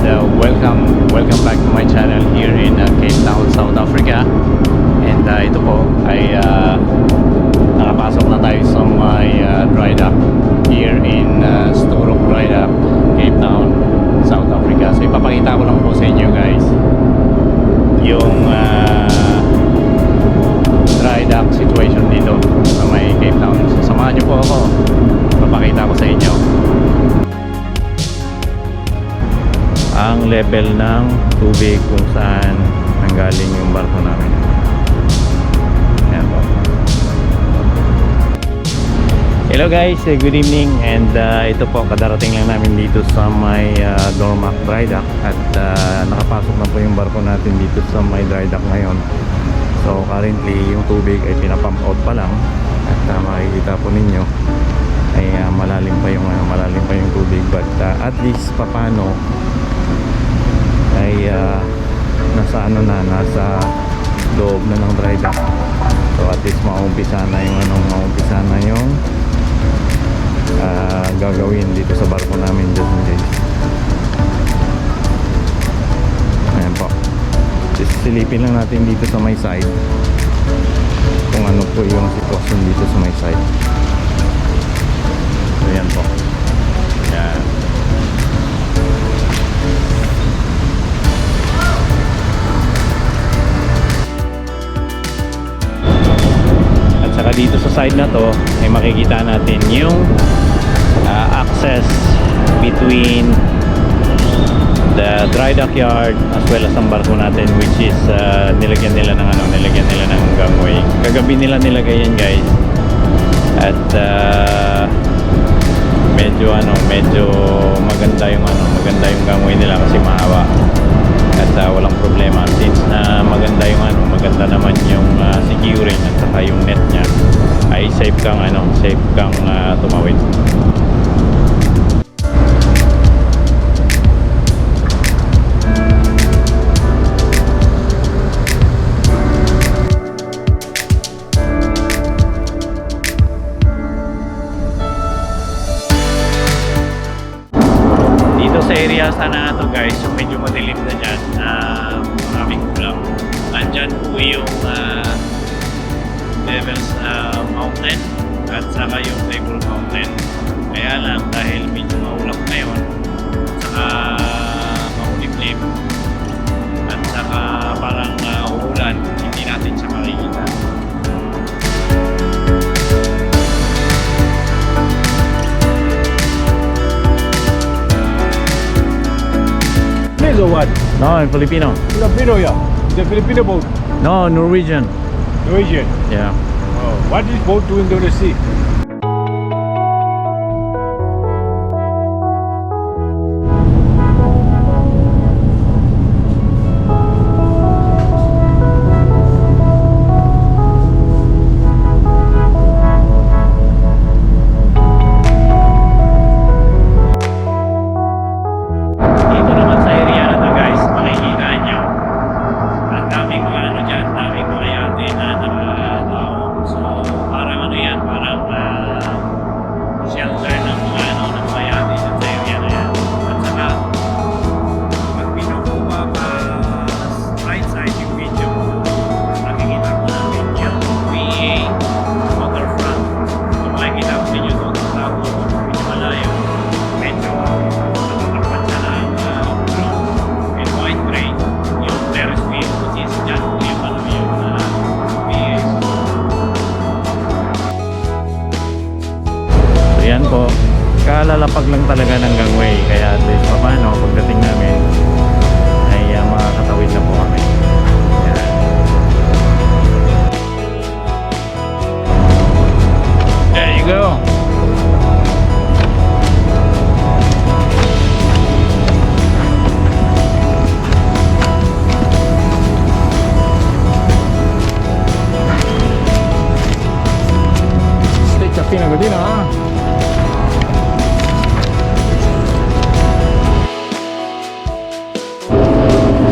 and welcome back to my channel here in Cape Town, South Africa. And ito po ay nakapasok na tayo sa my Drydock here in Drydock, Cape Town, South Africa. So ipapakita ko lang po sa inyo guys yung Drydock situation dito sa may Cape Town. So samahan nyo po ako, ipapakita ko sa inyo ang level ng tubig kung saan nanggaling yung barko namin. Ayan po. Hello guys, good evening. And ito po, kadarating lang namin dito sa may Drydock. At nakapasok na po yung barko natin dito sa may Drydock ngayon. So currently yung tubig ay pinapump out pa lang. At makikita po ninyo ay malalim pa yung tubig. But at least papano ay nasa loob na ng Drydock. So at least maumpisa na yung gagawin dito sa barko namin dyan guys. Ayan po, silipin lang natin dito sa may side kung ano po yung sitwasyon dito sa may side. So yan po, yan. Saka dito sa side na to ay makikita natin yung access between the Drydock yard as well as ang barko natin, which is nilagyan nila ng gangway. Kagabi nila nilagay yan guys. At medyo maganda yung gangway nila kasi mahaba. At walang problema since na maganda naman yung securing at saka yung net niya ay safe kang tumawid. Dito sa area sana na to guys, so medyo madilim na dyan, maraming kulang. Andyan po yung Devil's Mountain at saka yung Table Mountain. Kaya lang dahil medyo maulap ngayon, saka maulimlim at saka parang uulan, hindi natin siya makikita. Or what? No, in Filipino. Filipino, yeah. The Filipino boat. No, Norwegian. Norwegian. Yeah. Oh, what is boat doing on the sea? Yan po, kalalapag lang talaga ng gangway, kaya at least paano pagdating namin ay makakatawid na po kami. Yan. There you go. Stay capino così, no?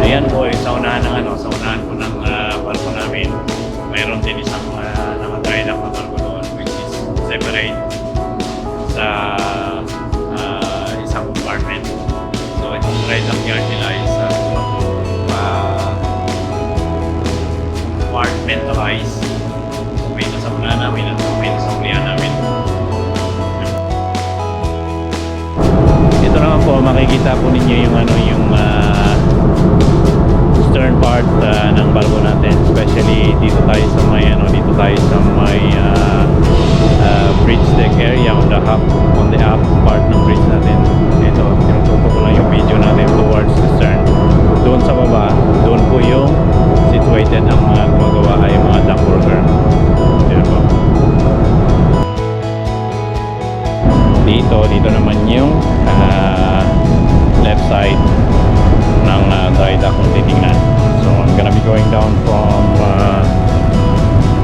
Ayan po, sa unahan po ng barko namin, mayroon din isang naka-Drydock na barko doon, which is separate sa isang compartment. So itong Drydock yard nila is compartmentalize. May nasa una namin at may nasa ulihan namin. Ito naman po, makikita po ninyo yung stern part ng barko natin, especially dito tayo sa may bridge deck area on the up part ng bridge natin. Ito, tinutupo ko lang yung video natin towards the stern. Doon sa baba, doon po yung situated ang mga gumagawa ay mga dock worker. Yan po. Dito naman yung left side ng Drydock kung titingnan. So I'm gonna be going down from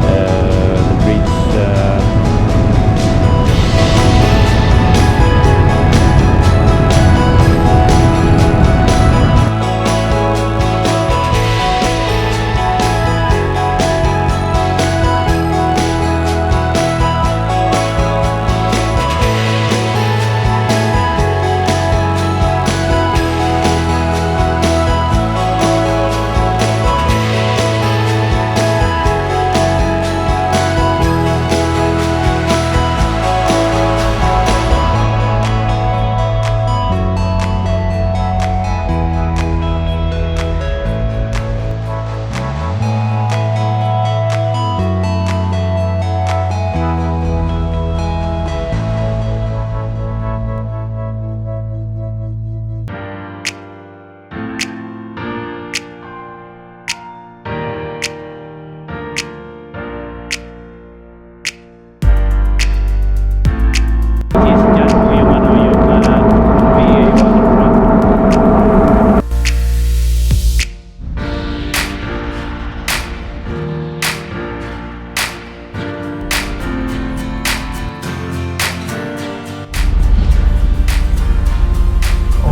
the bridge.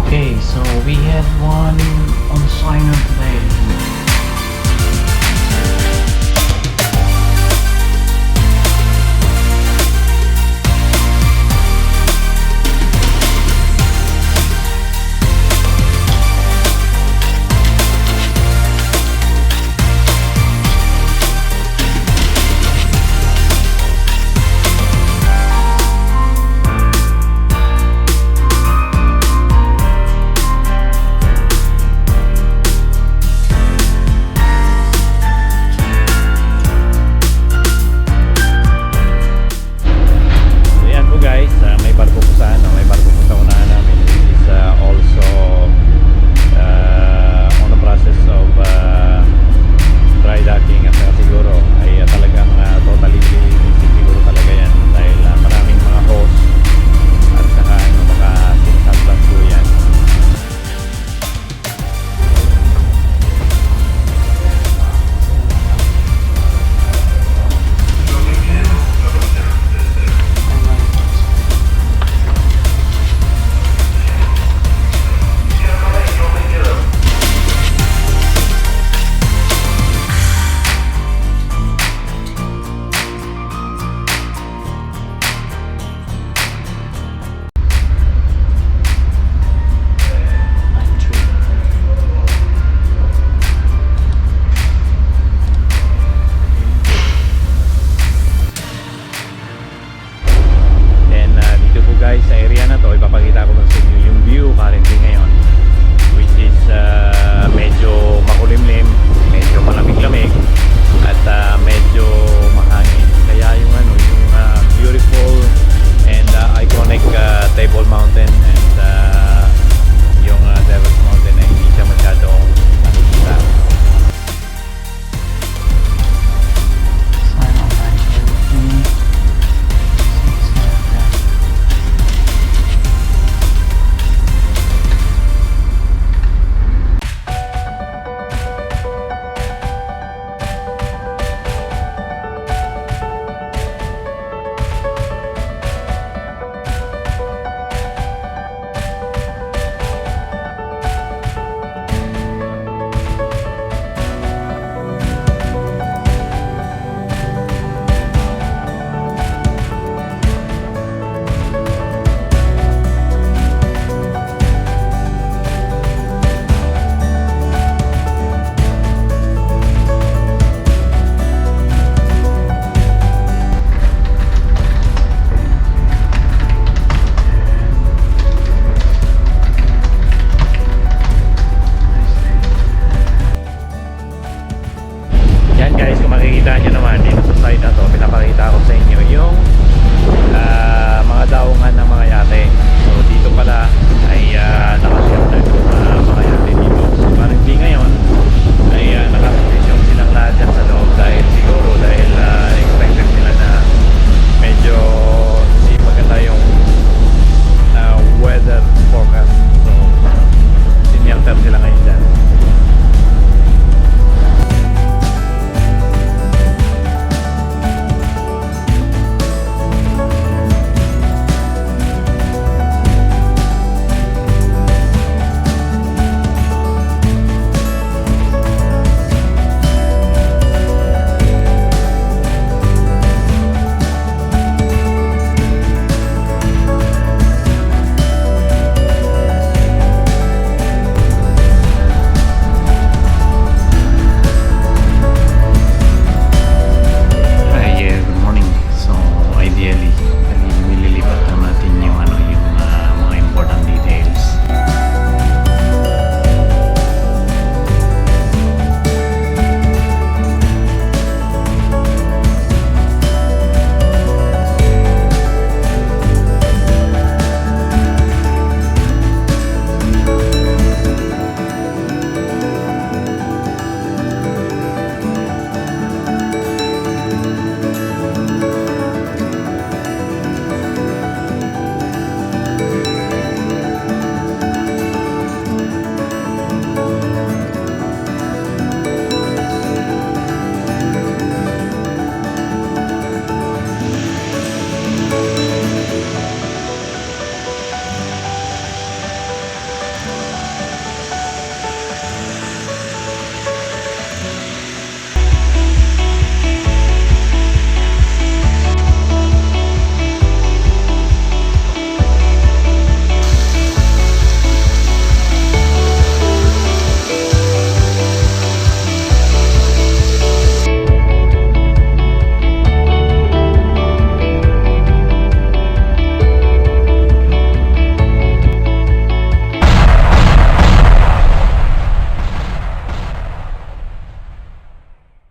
Okay, so we had one on assignment today.